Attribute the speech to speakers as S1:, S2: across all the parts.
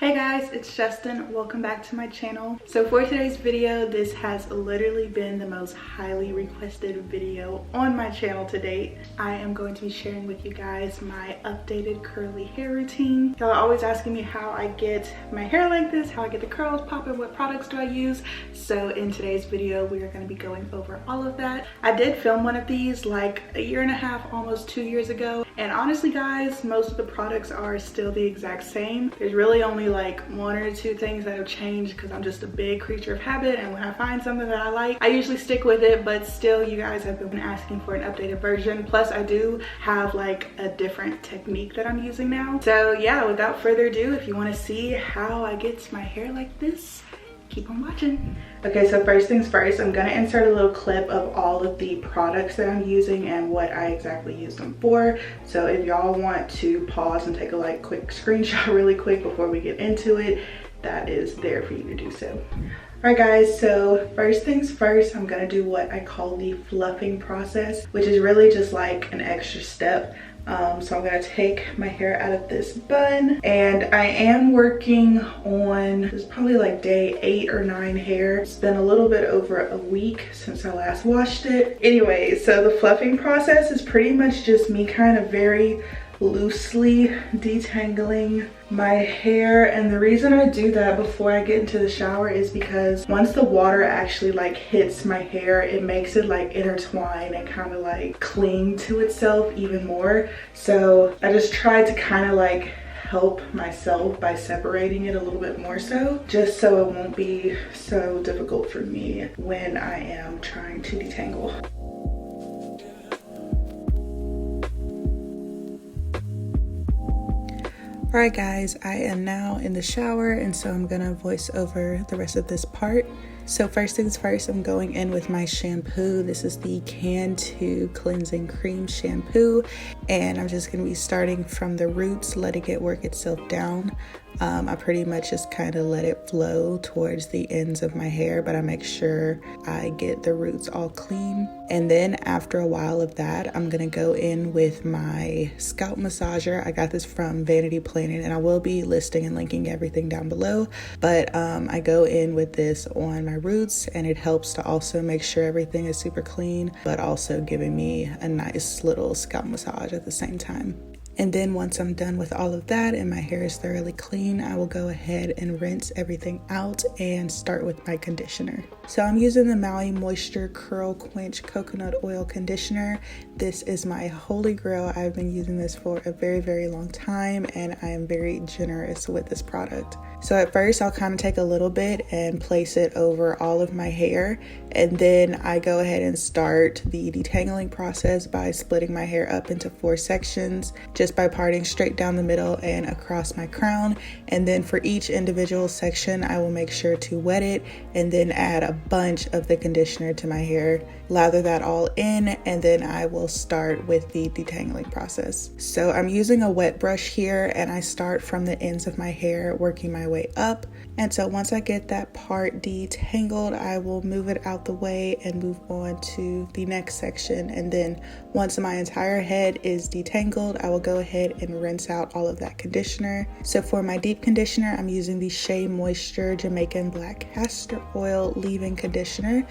S1: Hey guys, it's Justyn. Welcome back to my channel. So for today's video, this has literally been the most highly requested video on my channel to date. I am going to be sharing with you guys my updated curly hair routine. Y'all are always asking me how I get my hair like this, how I get the curls popping, what products do I use. So in today's video, we are going to be going over all of that. I did film one of these like a year and a half, almost 2 years ago. And honestly guys, most of the products are still the exact same. There's really only like one or two things that have changed because I'm just a big creature of habit, and when I find something that I like, I usually stick with it. But still, you guys have been asking for an updated version. Plus I do have like a different technique that I'm using now. So yeah, without further ado, if you want to see how I get my hair like this, keep on watching. Okay, so first things first, I'm gonna insert a little clip of all of the products that I'm using and what I exactly use them for. So if y'all want to pause and take a like quick screenshot really quick before we get into it, that is there for you to do so. Alright guys, so first things first, I'm gonna do what I call the fluffing process, which is really just like an extra step. So I'm gonna take my hair out of this bun, and I am working on, this is probably like day 8 or 9 hair. It's been a little bit over a week since I last washed it. Anyway, so the fluffing process is pretty much just me kind of very loosely detangling my hair. And the reason I do that before I get into the shower is because once the water actually like hits my hair, it makes it like intertwine and kind of like cling to itself even more. So I just try to kind of like help myself by separating it a little bit more, so just so it won't be so difficult for me when I am trying to detangle. Alright guys, I am now in the shower, and so I'm gonna voice over the rest of this part. So first things first, I'm going in with my shampoo. This is the Cantu Cleansing Cream Shampoo, and I'm just gonna be starting from the roots, letting it work itself down. I pretty much just kind of let it flow towards the ends of my hair, but I make sure I get the roots all clean. And then after a while of that, I'm gonna go in with my Scalp Massager. I got this from Vanity Planet, and I will be listing and linking everything down below. But I go in with this on my roots, and it helps to also make sure everything is super clean, but also giving me a nice little scalp massage at the same time. And then once I'm done with all of that and my hair is thoroughly clean, I will go ahead and rinse everything out and start with my conditioner. So I'm using the Maui Moisture Curl Quench Coconut Oil Conditioner. This is my holy grail. I've been using this for a very, very long time, and I am very generous with this product. So at first I'll kind of take a little bit and place it over all of my hair, and then I go ahead and start the detangling process by splitting my hair up into 4 sections, just by parting straight down the middle and across my crown. And then for each individual section, I will make sure to wet it and then add a bunch of the conditioner to my hair, lather that all in, and then I will start with the detangling process. So I'm using a wet brush here, and I start from the ends of my hair, working my way up. And so once I get that part detangled, I will move it out the way and move on to the next section. And then once my entire head is detangled, I will go ahead and rinse out all of that conditioner. So for my deep conditioner, I'm using the Shea Moisture Jamaican Black Castor Oil Leave-In Conditioner.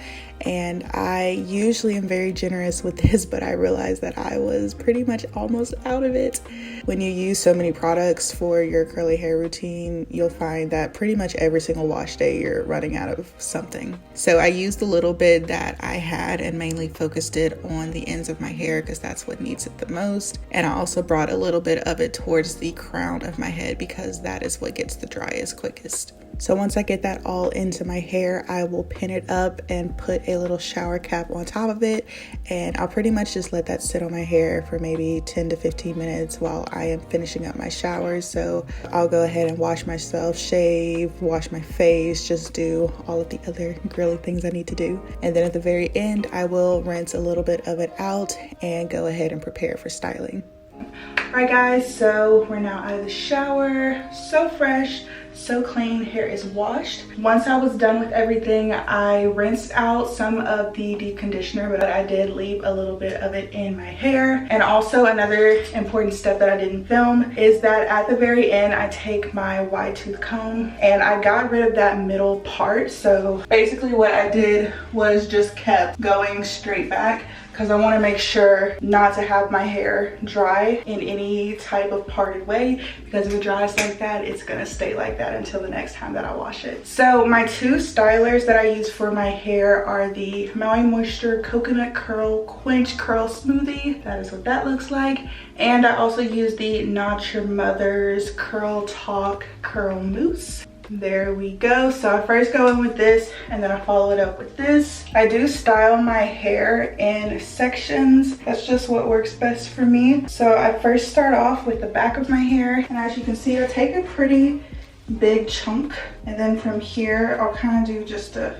S1: And I usually am very generous with this, but I realized that I was pretty much almost out of it. When you use so many products for your curly hair routine, you'll find that pretty much every single wash day you're running out of something. So I used a little bit that I had and mainly focused it on the ends of my hair because that's what needs it the most. And I also brought a little bit of it towards the crown of my head because that is what gets the driest quickest. So once I get that all into my hair, I will pin it up and put a little shower cap on top of it, and I'll pretty much just let that sit on my hair for maybe 10 to 15 minutes while I am finishing up my shower. So I'll go ahead and wash myself, shave, wash my face, just do all of the other girly things I need to do. And then at the very end, I will rinse a little bit of it out and go ahead and prepare for styling. Alright guys, so we're now out of the shower. So fresh, so clean. Hair is washed. Once I was done with everything, I rinsed out some of the deep conditioner, but I did leave a little bit of it in my hair. And also another important step that I didn't film is that at the very end, I take my wide tooth comb and I got rid of that middle part. So basically what I did was just kept going straight back, because I want to make sure not to have my hair dry in any type of parted way, because if it dries like that, it's gonna stay like that until the next time that I wash it. So my two stylers that I use for my hair are the Maui Moisture Coconut Curl Quench Curl Smoothie. That is what that looks like. And I also use the Not Your Mother's Curl Talk Curl Mousse. There we go. So I first go in with this and then I follow it up with this. I do style my hair in sections. That's just what works best for me. So I first start off with the back of my hair, and as you can see, I take a pretty big chunk, and then from here I'll kind of do just a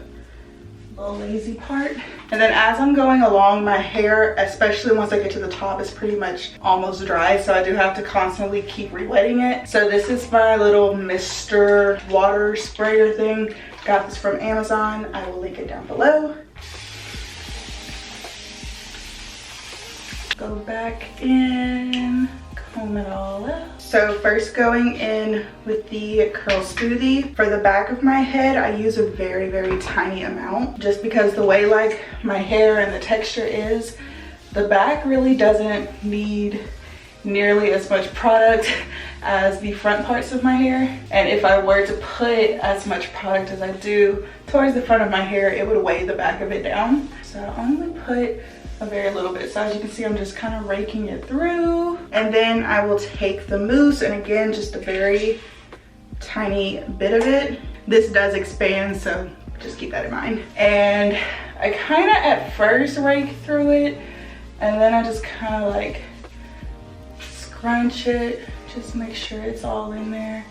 S1: little lazy part. And then as I'm going along, my hair, especially once I get to the top, is pretty much almost dry, so I do have to constantly keep re-wetting it. So this is my little Mr. Water sprayer thing. Got this from Amazon. I will link it down below. Go back in, comb it all up. So first going in with the curl smoothie. For the back of my head, I use a very, very tiny amount, just because the way like my hair and the texture is, the back really doesn't need nearly as much product as the front parts of my hair. And if I were to put as much product as I do towards the front of my hair, it would weigh the back of it down. So I only put a very little bit. So as you can see, I'm just kind of raking it through. And then I will take the mousse, and again, just a very tiny bit of it. This does expand, so just keep that in mind. And I kind of at first rake through it, and then I just kind of like scrunch it, just make sure it's all in there.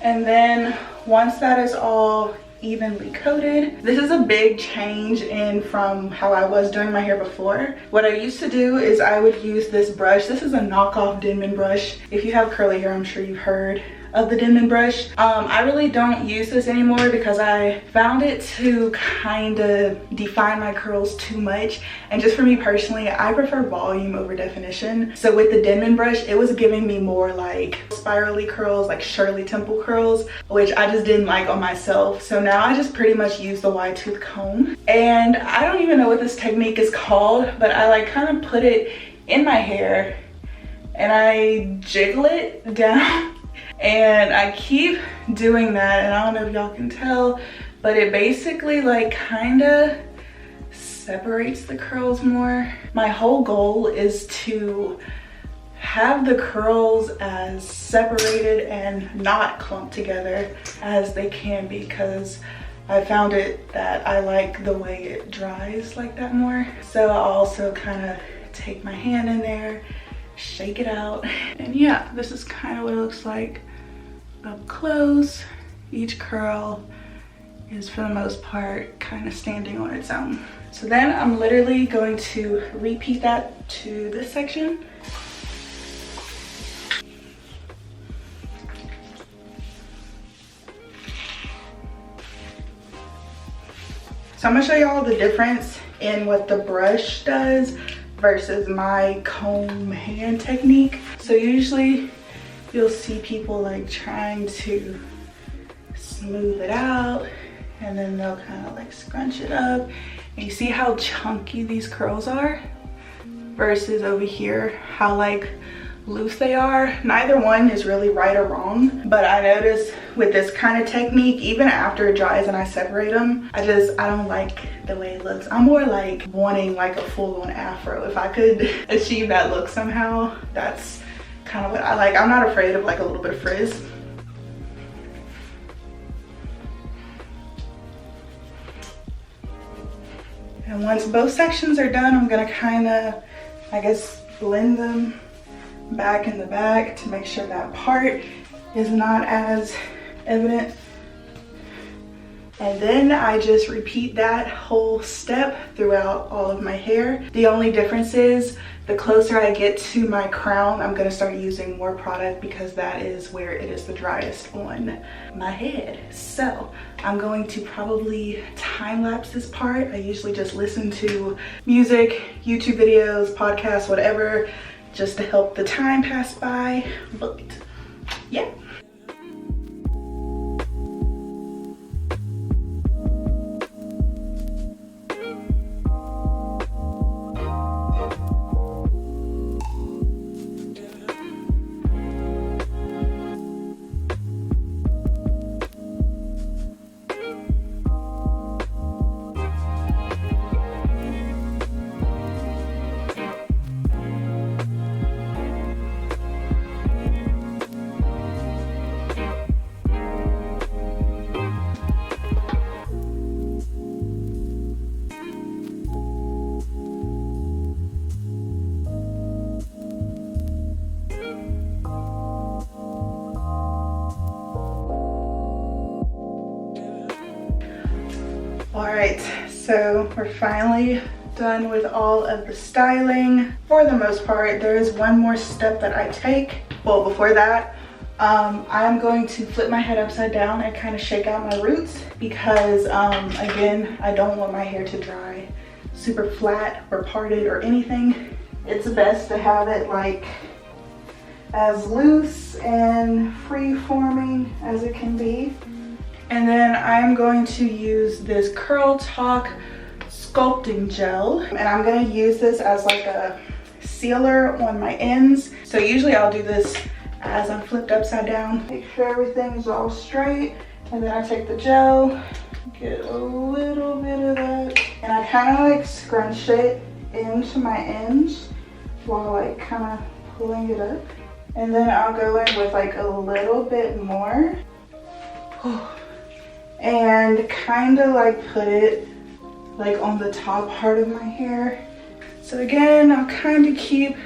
S1: And then once that is all evenly coated, this is a big change in from how I was doing my hair before. What I used to do is I would use this brush. This is a knockoff Denman brush. If you have curly hair, I'm sure you've heard of the Denman brush. I really don't use this anymore because I found it to kind of define my curls too much, and just for me personally, I prefer volume over definition. So with the Denman brush, it was giving me more like spirally curls, like Shirley Temple curls, which I just didn't like on myself. So now I just pretty much use the wide tooth comb, and I don't even know what this technique is called, but I like kind of put it in my hair and I jiggle it down. And I keep doing that, and I don't know if y'all can tell, but it basically like kind of separates the curls more. My whole goal is to have the curls as separated and not clumped together as they can be, because I found it that I like the way it dries like that more. So I'll also kind of take my hand in there, shake it out, and yeah, this is kind of what it looks like up close. Each curl is for the most part kind of standing on its own. So then I'm literally going to repeat that to this section. So I'm gonna show y'all the difference in what the brush does versus my comb hand technique. So usually you'll see people like trying to smooth it out, and then they'll kind of like scrunch it up. And you see how chunky these curls are versus over here how like loose they are. Neither one is really right or wrong, but I notice with this kind of technique, even after it dries and I separate them, I don't like the way it looks. I'm more like wanting like a full-on afro. If I could achieve that look somehow, that's kind of what I like. I'm not afraid of like a little bit of frizz. And once both sections are done, I'm gonna kind of, I guess, blend them back in the back to make sure that part is not as evident. And then I just repeat that whole step throughout all of my hair. The only difference is the closer I get to my crown, I'm gonna start using more product because that is where it is the driest on my head. So I'm going to probably time lapse this part. I usually just listen to music, YouTube videos, podcasts, whatever, just to help the time pass by. But yeah. Alright, so we're finally done with all of the styling. For the most part, there is one more step that I take. Well, before that, I'm going to flip my head upside down and kind of shake out my roots because, again, I don't want my hair to dry super flat or parted or anything. It's best to have it like as loose and free-forming as it can be. And then I'm going to use this Curl Talk Sculpting Gel. And I'm gonna use this as like a sealer on my ends. So usually I'll do this as I'm flipped upside down. Make sure everything is all straight. And then I take the gel, get a little bit of that. And I kind of like scrunch it into my ends while like kind of pulling it up. And then I'll go in with like a little bit more. And kind of like put it like on the top part of my hair. So again, I'll kind of keep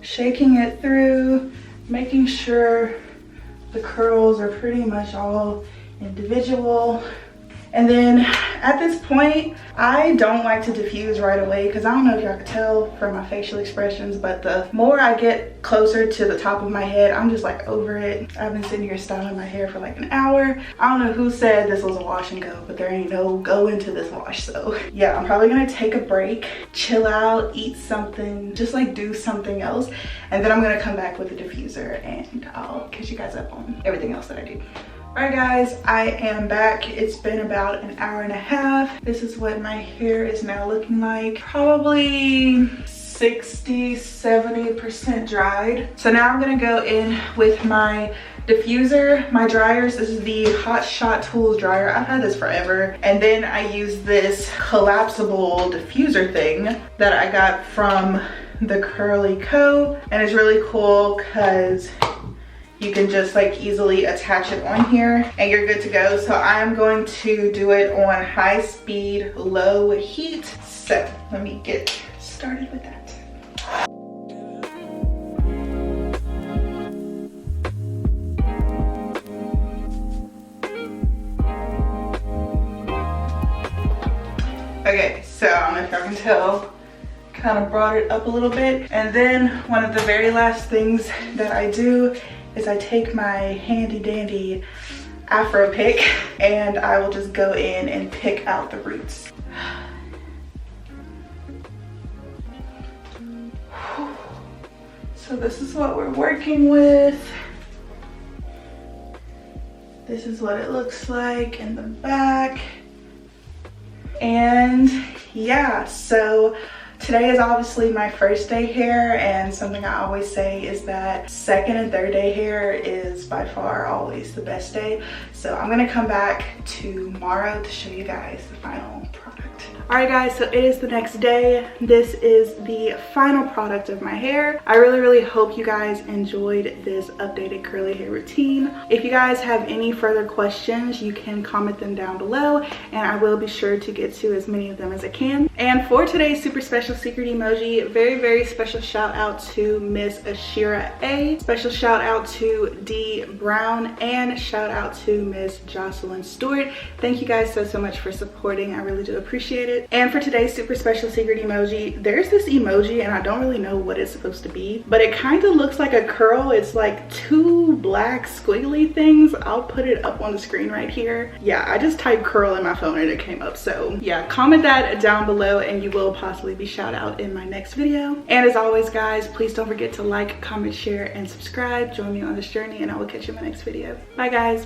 S1: shaking it through, making sure the curls are pretty much all individual. And then at this point, I don't like to diffuse right away because I don't know if y'all can tell from my facial expressions, but the more I get closer to the top of my head, I'm just like over it. I've been sitting here styling my hair for like an hour. I don't know who said this was a wash and go, but there ain't no go into this wash. So yeah, I'm probably gonna take a break, chill out, eat something, just like do something else. And then I'm gonna come back with a diffuser and I'll catch you guys up on everything else that I do. Alright guys, I am back. It's been about an hour and a half. This is what my hair is now looking like. Probably 60–70% dried. So now I'm gonna go in with my diffuser, my dryers. This is the Hot Shot Tools dryer. I've had this forever. And then I use this collapsible diffuser thing that I got from the Curly Co. And it's really cool because you can just like easily attach it on here and you're good to go. So I'm going to do it on high speed, low heat. So let me get started with that. Okay, so I don't know if y'all can tell, kind of brought it up a little bit. And then one of the very last things that I do is I take my handy dandy Afro pick and I will just go in and pick out the roots. So this is what we're working with. This is what it looks like in the back. And yeah, so today is obviously my first day hair, and something I always say is that second and third day hair is by far always the best day. So I'm gonna come back tomorrow to show you guys the final product. Alright guys, so it is the next day. This is the final product of my hair. I really hope you guys enjoyed this updated curly hair routine. If you guys have any further questions, you can comment them down below and I will be sure to get to as many of them as I can. And for today's super special special secret emoji. Very, very special shout out to Miss Ashira A. Special shout out to D Brown, and shout out to Miss Jocelyn Stewart. Thank you guys so much for supporting. I really do appreciate it. And for today's super special secret emoji, there's this emoji and I don't really know what it's supposed to be, but it kind of looks like a curl. It's like two black squiggly things. I'll put it up on the screen right here. Yeah, I just typed curl in my phone and it came up. So yeah, comment that down below and you will possibly be shout out in my next video. And as always guys, please don't forget to like, comment, share, and subscribe. Join me on this journey and I will catch you in my next video. Bye guys.